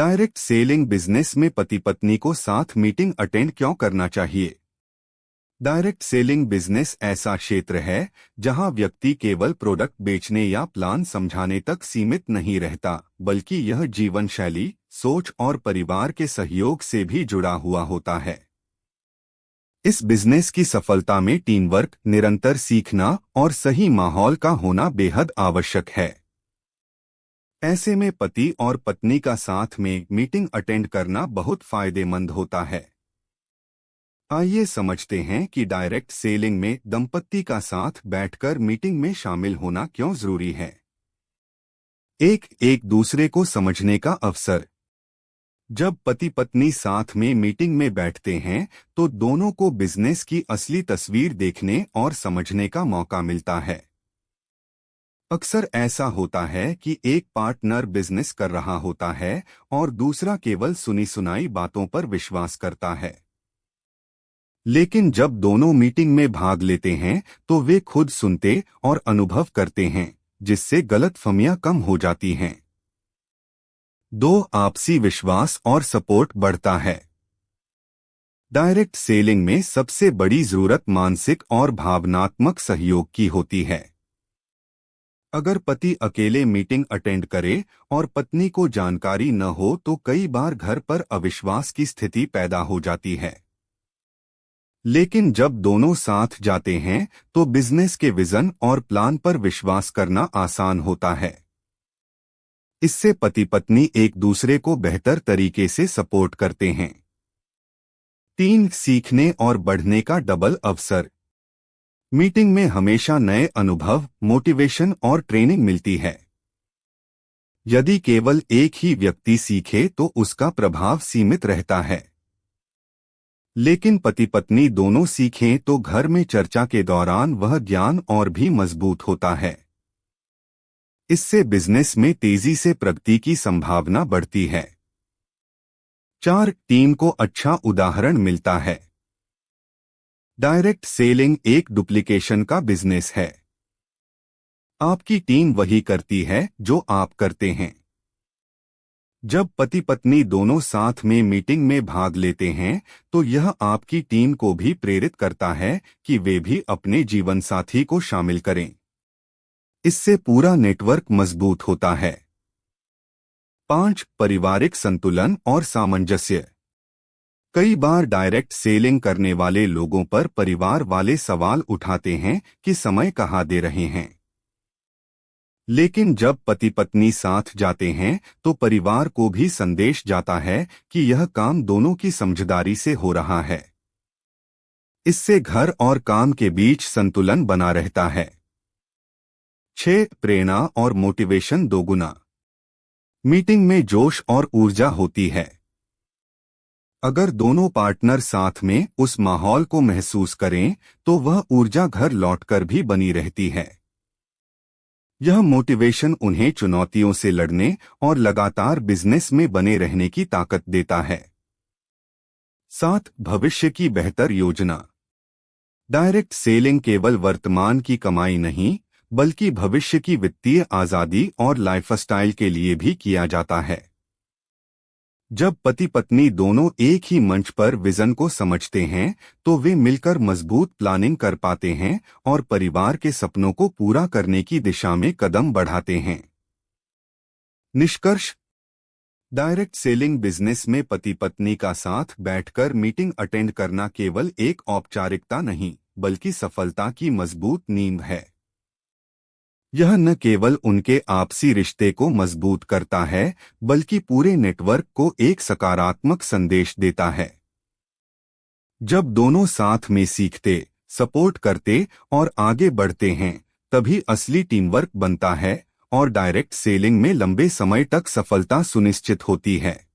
Direct selling business में पति पत्नी को साथ मीटिंग अटेंड क्यों करना चाहिए? डायरेक्ट सेलिंग बिजनेस ऐसा क्षेत्र है जहां व्यक्ति केवल प्रोडक्ट बेचने या प्लान समझाने तक सीमित नहीं रहता, बल्कि यह जीवन शैली, सोच और परिवार के सहयोग से भी जुड़ा हुआ होता है। इस बिजनेस की सफलता में टीम वर्क, निरंतर सीखना और सही माहौल का होना बेहद आवश्यक है। ऐसे में पति और पत्नी का साथ में मीटिंग अटेंड करना बहुत फायदेमंद होता है। आइए समझते हैं कि डायरेक्ट सेलिंग में दंपत्ति का साथ बैठकर मीटिंग में शामिल होना क्यों जरूरी है। एक दूसरे को समझने का अवसर। जब पति पत्नी साथ में मीटिंग में बैठते हैं तो दोनों को बिजनेस की असली तस्वीर देखने और समझने का मौका मिलता है। अक्सर ऐसा होता है कि एक पार्टनर बिजनेस कर रहा होता है और दूसरा केवल सुनी सुनाई बातों पर विश्वास करता है। लेकिन जब दोनों मीटिंग में भाग लेते हैं तो वे खुद सुनते और अनुभव करते हैं, जिससे गलतफहमियां कम हो जाती हैं। आपसी विश्वास और सपोर्ट बढ़ता है। डायरेक्ट सेलिंग में सबसे बड़ी जरूरत मानसिक और भावनात्मक सहयोग की होती है। अगर पति अकेले मीटिंग अटेंड करे और पत्नी को जानकारी न हो तो कई बार घर पर अविश्वास की स्थिति पैदा हो जाती है। लेकिन जब दोनों साथ जाते हैं तो बिजनेस के विजन और प्लान पर विश्वास करना आसान होता है। इससे पति पत्नी एक दूसरे को बेहतर तरीके से सपोर्ट करते हैं। सीखने और बढ़ने का डबल अवसर। मीटिंग में हमेशा नए अनुभव, मोटिवेशन और ट्रेनिंग मिलती है। यदि केवल एक ही व्यक्ति सीखे तो उसका प्रभाव सीमित रहता है। लेकिन पति पत्नी दोनों सीखें तो घर में चर्चा के दौरान वह ज्ञान और भी मजबूत होता है। इससे बिजनेस में तेजी से प्रगति की संभावना बढ़ती है। टीम को अच्छा उदाहरण मिलता है। डायरेक्ट सेलिंग एक डुप्लीकेशन का बिजनेस है। आपकी टीम वही करती है जो आप करते हैं। जब पति पत्नी दोनों साथ में मीटिंग में भाग लेते हैं तो यह आपकी टीम को भी प्रेरित करता है कि वे भी अपने जीवन साथी को शामिल करें। इससे पूरा नेटवर्क मजबूत होता है। पारिवारिक संतुलन और सामंजस्य। कई बार डायरेक्ट सेलिंग करने वाले लोगों पर परिवार वाले सवाल उठाते हैं कि समय कहाँ दे रहे हैं। लेकिन जब पति पत्नी साथ जाते हैं तो परिवार को भी संदेश जाता है कि यह काम दोनों की समझदारी से हो रहा है। इससे घर और काम के बीच संतुलन बना रहता है। प्रेरणा और मोटिवेशन दोगुना। मीटिंग में जोश और ऊर्जा होती है। अगर दोनों पार्टनर साथ में उस माहौल को महसूस करें तो वह ऊर्जा घर लौटकर भी बनी रहती है। यह मोटिवेशन उन्हें चुनौतियों से लड़ने और लगातार बिजनेस में बने रहने की ताकत देता है। भविष्य की बेहतर योजना। डायरेक्ट सेलिंग केवल वर्तमान की कमाई नहीं बल्कि भविष्य की वित्तीय आजादी और लाइफस्टाइल के लिए भी किया जाता है। जब पति पत्नी दोनों एक ही मंच पर विजन को समझते हैं तो वे मिलकर मजबूत प्लानिंग कर पाते हैं और परिवार के सपनों को पूरा करने की दिशा में कदम बढ़ाते हैं। निष्कर्ष। डायरेक्ट सेलिंग बिजनेस में पति पत्नी का साथ बैठकर मीटिंग अटेंड करना केवल एक औपचारिकता नहीं बल्कि सफलता की मजबूत नींव है। यह न केवल उनके आपसी रिश्ते को मजबूत करता है बल्कि पूरे नेटवर्क को एक सकारात्मक संदेश देता है। जब दोनों साथ में सीखते, सपोर्ट करते और आगे बढ़ते हैं तभी असली टीम वर्क बनता है और डायरेक्ट सेलिंग में लंबे समय तक सफलता सुनिश्चित होती है।